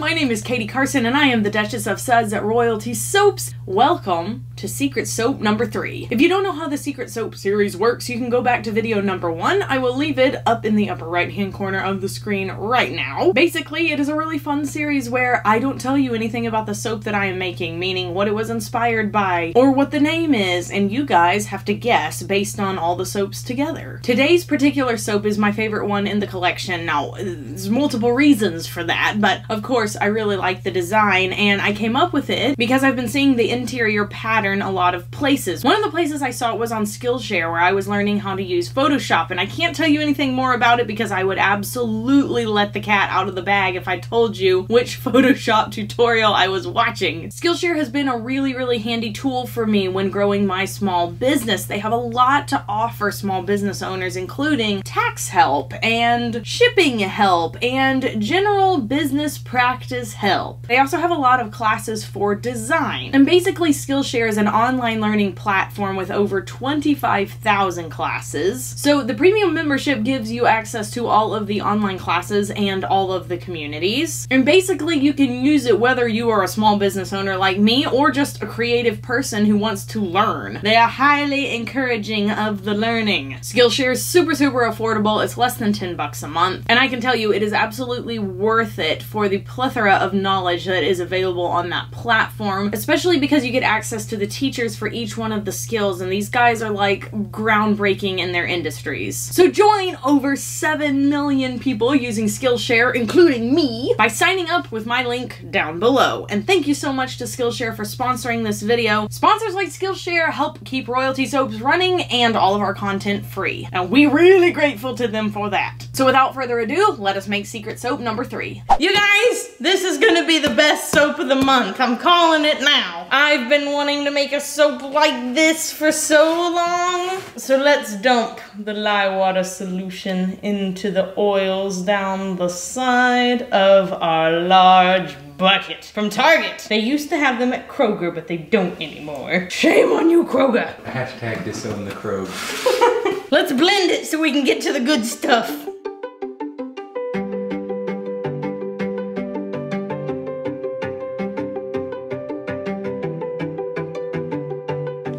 my name is Katie Carson and I am the Duchess of Suds at Royalty Soaps. Welcome to Secret Soap number 3. If you don't know how the Secret Soap series works, you can go back to video number 1. I will leave it up in the upper right hand corner of the screen right now. Basically, it is a really fun series where I don't tell you anything about the soap that I am making, meaning what it was inspired by or what the name is, and you guys have to guess based on all the soaps together. Today's particular soap is my favorite one in the collection. Now, there's multiple reasons for that, but of course I really like the design and I came up with it because I've been seeing the interior pattern a lot of places. One of the places I saw it was on Skillshare, where I was learning how to use Photoshop, and I can't tell you anything more about it because I would absolutely let the cat out of the bag if I told you which Photoshop tutorial I was watching. Skillshare has been a really handy tool for me when growing my small business. They have a lot to offer small business owners, including tax help and shipping help and general business practice help. They also have a lot of classes for design. And basically Skillshare is an online learning platform with over 25,000 classes. So the premium membership gives you access to all of the online classes and all of the communities. And basically you can use it whether you are a small business owner like me or just a creative person who wants to learn. They are highly encouraging of the learning. Skillshare is super affordable. It's less than 10 bucks a month. And I can tell you it is absolutely worth it for the plethora of knowledge that is available on that platform, especially because you get access to the teachers for each one of the skills, and these guys are like groundbreaking in their industries. So join over 7 million people using Skillshare, including me, by signing up with my link down below. And thank you so much to Skillshare for sponsoring this video. Sponsors like Skillshare help keep Royalty Soaps running and all of our content free, and we're really grateful to them for that. So without further ado, let us make Secret Soap number 3. You guys, this is gonna be the best soap of the month. I'm calling it now. I've been wanting to make a soap like this for so long. So let's dump the lye water solution into the oils down the side of our large bucket from Target. They used to have them at Kroger, but they don't anymore. Shame on you, Kroger. Hashtag disown the Kroger. Let's blend it so we can get to the good stuff.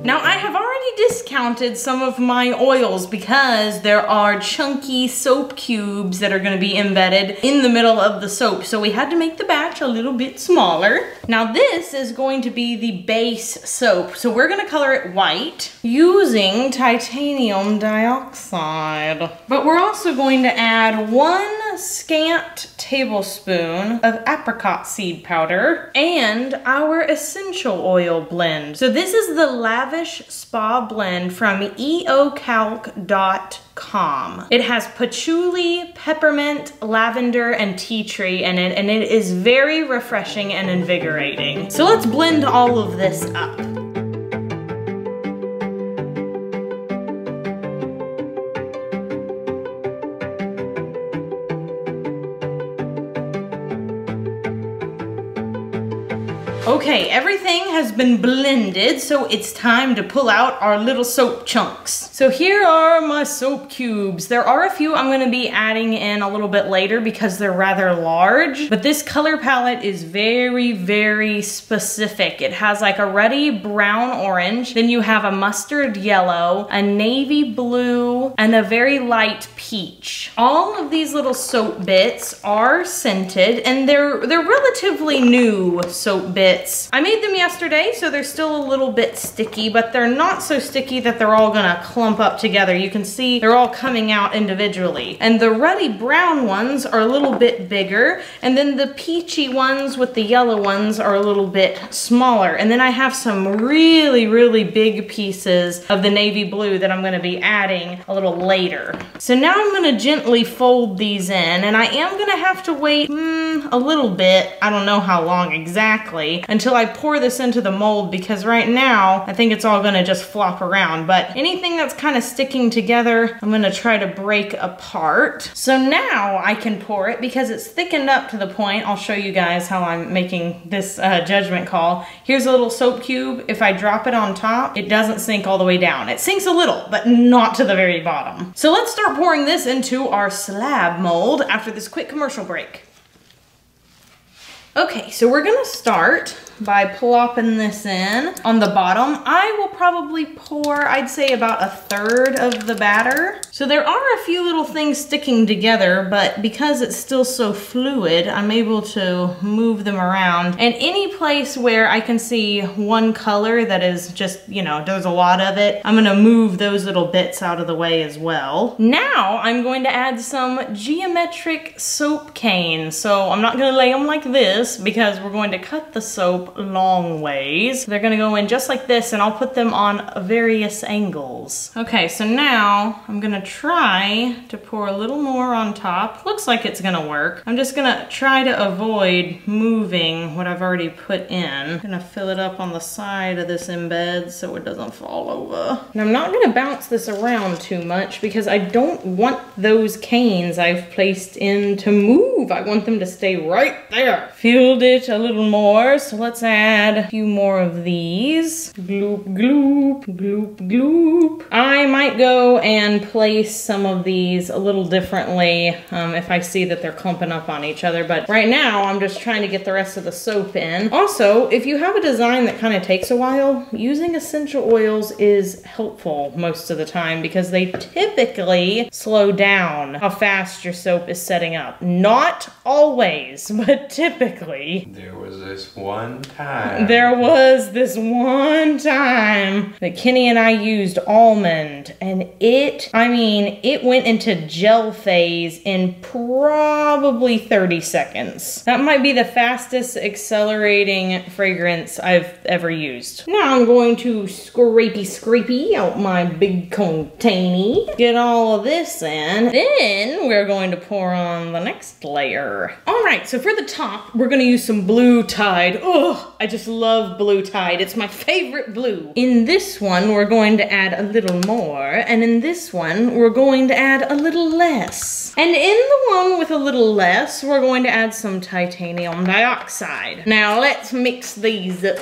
Now, I have already discounted some of my oils because there are chunky soap cubes that are going to be embedded in the middle of the soap. So we had to make the batch a little bit smaller. Now this is going to be the base soap. So we're going to color it white using titanium dioxide. But we're also going to add 1 scant tablespoon of apricot seed powder and our essential oil blend. So this is the Lavish Spa blend from eocalc.com. It has patchouli, peppermint, lavender, and tea tree in it, and it is very refreshing and invigorating. So let's blend all of this up. Okay, everything has been blended, so it's time to pull out our little soap chunks. So here are my soap cubes. There are a few I'm going to be adding in a little bit later because they're rather large, but this color palette is very specific. It has like a ruddy brown orange, then you have a mustard yellow, a navy blue, and a very light peach. All of these little soap bits are scented, and they're relatively new soap bits. I made them yesterday, so they're still a little bit sticky, but they're not so sticky that they're all gonna clump up together. You can see they're all coming out individually. And the ruddy brown ones are a little bit bigger, and then the peachy ones with the yellow ones are a little bit smaller. And then I have some really big pieces of the navy blue that I'm gonna be adding a little later. So now I'm gonna gently fold these in, and I am gonna have to wait a little bit, I don't know how long exactly, until I pour this into the mold, because right now I think it's all gonna just flop around. But anything that's kind of sticking together, I'm gonna try to break apart. So now I can pour it because it's thickened up to the point. I'll show you guys how I'm making this judgment call. Here's a little soap cube. If I drop it on top, it doesn't sink all the way down. It sinks a little, but not to the very bottom. So let's start pouring this into our slab mold after this quick commercial break. Okay, so we're gonna start by plopping this in. On the bottom, I will probably pour, I'd say about 1/3 of the batter. So there are a few little things sticking together, but because it's still so fluid, I'm able to move them around. And any place where I can see one color that is just, you know, there's a lot of it, I'm gonna move those little bits out of the way as well. Now I'm going to add some geometric soap canes. So I'm not gonna lay them like this because we're going to cut the soap long ways. They're gonna go in just like this, and I'll put them on various angles. Okay, so now I'm gonna try to pour a little more on top. Looks like it's gonna work. I'm just gonna try to avoid moving what I've already put in. I'm gonna fill it up on the side of this embed so it doesn't fall over. And I'm not gonna bounce this around too much because I don't want those canes I've placed in to move. I want them to stay right there. Filled it a little more, so let's add a few more of these. Gloop, gloop, gloop, gloop. I might go and place some of these a little differently if I see that they're clumping up on each other, but right now I'm just trying to get the rest of the soap in. Also, if you have a design that kind of takes a while, using essential oils is helpful most of the time because they typically slow down how fast your soap is setting up. Not always, but typically. There was this one time. There was this one time that Kenny and I used almond, and it went into gel phase in probably 30 seconds. That might be the fastest accelerating fragrance I've ever used. Now I'm going to scrapey out my big container. Get all of this in. Then we're going to pour on the next layer. All right, so for the top, we're gonna use some blue Tide. Oh, I just love blue Tide. It's my favorite blue. In this one, we're going to add a little more, and in this one, we're going to add a little less. And in the one with a little less, we're going to add some titanium dioxide. Now let's mix these up.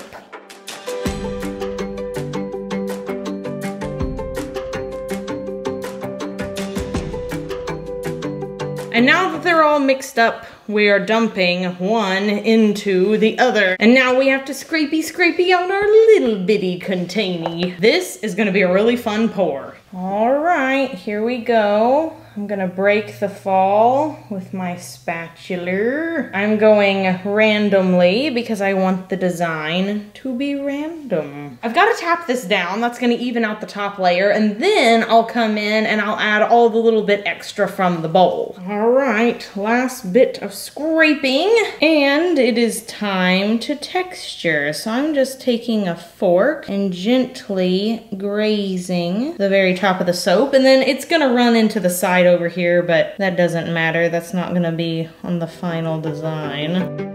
And now that they're all mixed up, we are dumping one into the other. And now we have to scrapey out our little bitty container. This is gonna be a really fun pour. All right, here we go. I'm gonna break the fall with my spatula. I'm going randomly because I want the design to be random. I've gotta tap this down. That's gonna even out the top layer, and then I'll come in and I'll add all the little bit extra from the bowl. All right, last bit of scraping, and it is time to texture. So I'm just taking a fork and gently grazing the very top of the soap, and then it's gonna run into the side over here, but that doesn't matter. That's not gonna be on the final design.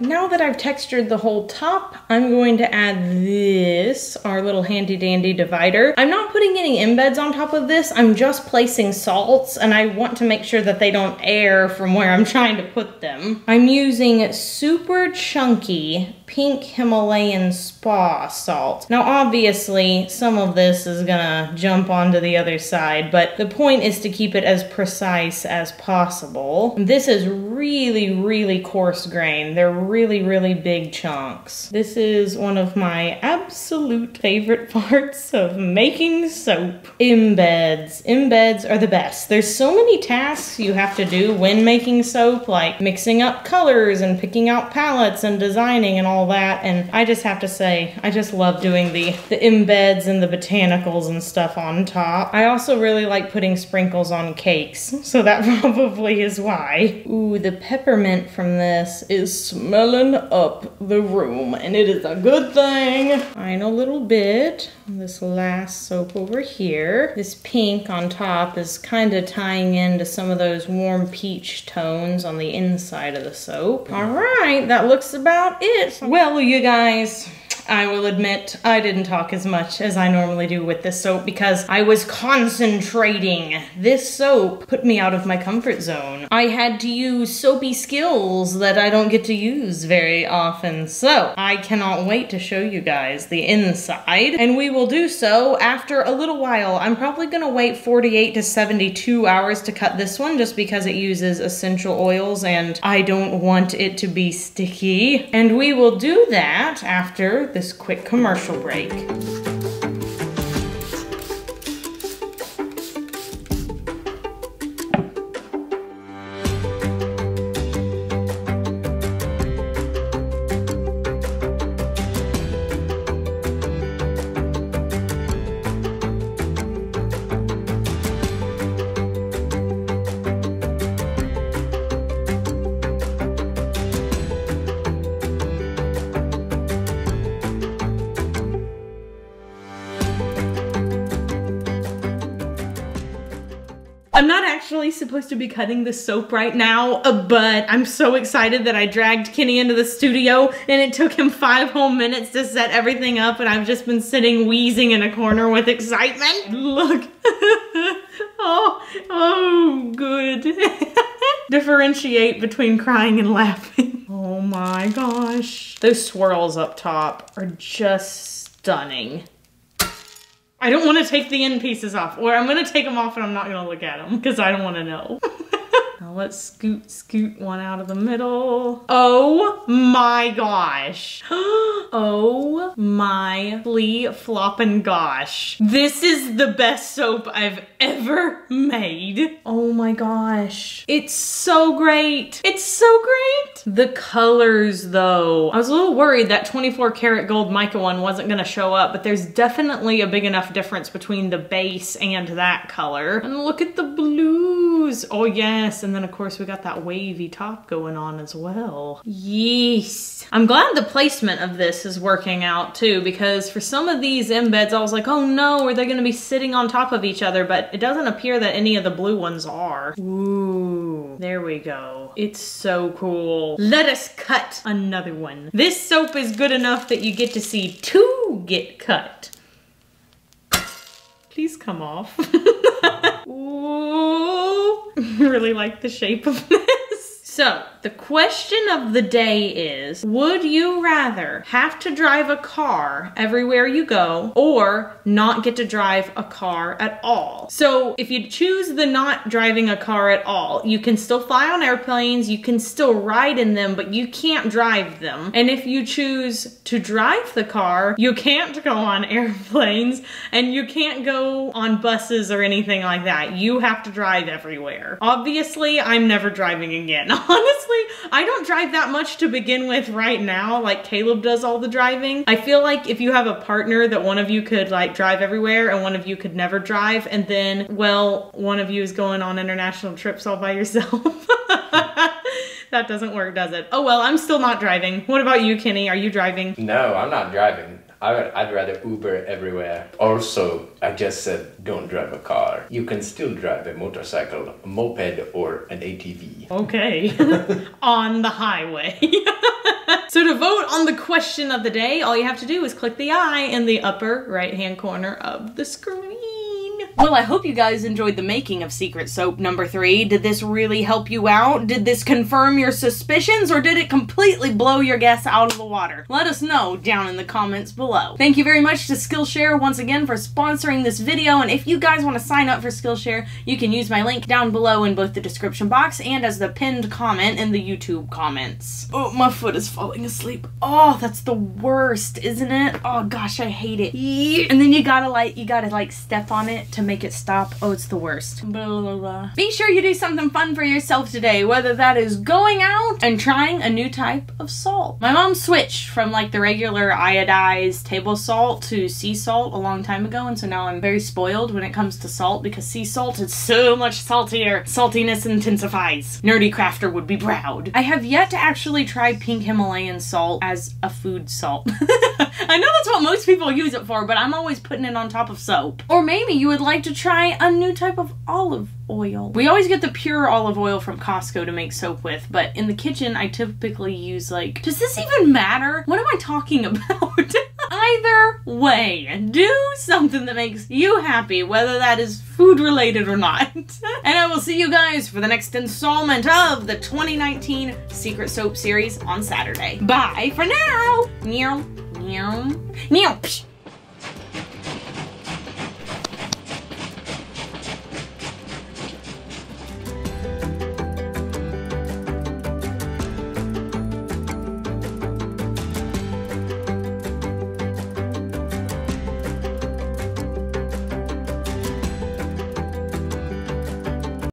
Now that I've textured the whole top, I'm going to add this, our little handy dandy divider. I'm not putting any embeds on top of this, I'm just placing salts, and I want to make sure that they don't air from where I'm trying to put them. I'm using super chunky pink Himalayan spa salt. Now obviously some of this is gonna jump onto the other side, but the point is to keep it as precise as possible. This is really coarse grain. They're really big chunks. This is one of my absolute favorite parts of making soap. Embeds. Embeds are the best. There's so many tasks you have to do when making soap, like mixing up colors and picking out palettes and designing and all that, and I just have to say, I just love doing the embeds and the botanicals and stuff on top. I also really like putting sprinkles on cakes, so that probably is why. Ooh, the peppermint from this is smelling up the room, and it is a good thing. Final little bit on this last soap over here. This pink on top is kind of tying into some of those warm peach tones on the inside of the soap. All right, that looks about it. Well, you guys, I will admit I didn't talk as much as I normally do with this soap because I was concentrating. This soap put me out of my comfort zone. I had to use soapy skills that I don't get to use very often, so I cannot wait to show you guys the inside, and we will do so after a little while. I'm probably gonna wait 48 to 72 hours to cut this one just because it uses essential oils and I don't want it to be sticky. And we will do that after this quick commercial break. I'm not actually supposed to be cutting this soap right now, but I'm so excited that I dragged Kenny into the studio and it took him 5 whole minutes to set everything up, and I've just been sitting wheezing in a corner with excitement. Look. Oh, good. Differentiate between crying and laughing. Oh my gosh. Those swirls up top are just stunning. I don't want to take the end pieces off, or I'm going to take them off and I'm not going to look at them because I don't want to know. Now let's scoot one out of the middle. Oh my gosh. Oh my flea-floppin' gosh. This is the best soap I've ever made. Oh my gosh. It's so great. It's so great. The colors though. I was a little worried that 24 karat gold mica one wasn't gonna show up, but there's definitely a big enough difference between the base and that color. And look at the blues. Oh yes. And then of course we got that wavy top going on as well. Yes. I'm glad the placement of this is working out too, because for some of these embeds I was like, oh no, are they gonna be sitting on top of each other? But it doesn't appear that any of the blue ones are. Ooh, there we go. It's so cool. Let us cut another one. This soap is good enough that you get to see 2 get cut. Please come off. Ooh, really like the shape of this. So, the question of the day is, would you rather have to drive a car everywhere you go or not get to drive a car at all? So, if you choose the not driving a car at all, you can still fly on airplanes, you can still ride in them, but you can't drive them. And if you choose to drive the car, you can't go on airplanes and you can't go on buses or anything like that. You have to drive everywhere. Obviously, I'm never driving again. Honestly, I don't drive that much to begin with right now. Like Caleb does all the driving. I feel like if you have a partner that one of you could like drive everywhere and one of you could never drive, and then, well, one of you is going on international trips all by yourself. That doesn't work, does it? Oh well, I'm still not driving. What about you, Kenny? Are you driving? No, I'm not driving. I'd rather Uber everywhere. Also, I just said don't drive a car. You can still drive a motorcycle, a moped, or an ATV. Okay. On the highway. So to vote on the question of the day, all you have to do is click the I in the upper right-hand corner of the screen. Well, I hope you guys enjoyed the making of Secret Soap number 3. Did this really help you out? Did this confirm your suspicions, or did it completely blow your guess out of the water? Let us know down in the comments below. Thank you very much to Skillshare once again for sponsoring this video, and if you guys want to sign up for Skillshare, you can use my link down below in both the description box and as the pinned comment in the YouTube comments. Oh, my foot is falling asleep. Oh, that's the worst, isn't it? Oh gosh, I hate it. And then you gotta like step on it to make it stop. Oh, it's the worst. Blah, blah, blah. Be sure you do something fun for yourself today, whether that is going out and trying a new type of salt. My mom switched from like the regular iodized table salt to sea salt a long time ago, and so now I'm very spoiled when it comes to salt because sea salt is so much saltier. Saltiness intensifies. Nerdy crafter would be proud. I have yet to actually try pink Himalayan salt as a food salt. I know that's what most people use it for, but I'm always putting it on top of soap. Or maybe you would like to try a new type of olive oil. We always get the pure olive oil from Costco to make soap with, but in the kitchen I typically use like, does this even matter? What am I talking about? Either way, do something that makes you happy, whether that is food related or not. And I will see you guys for the next installment of the 2019 Secret Soap series on Saturday. Bye for now! Meow, meow, meow.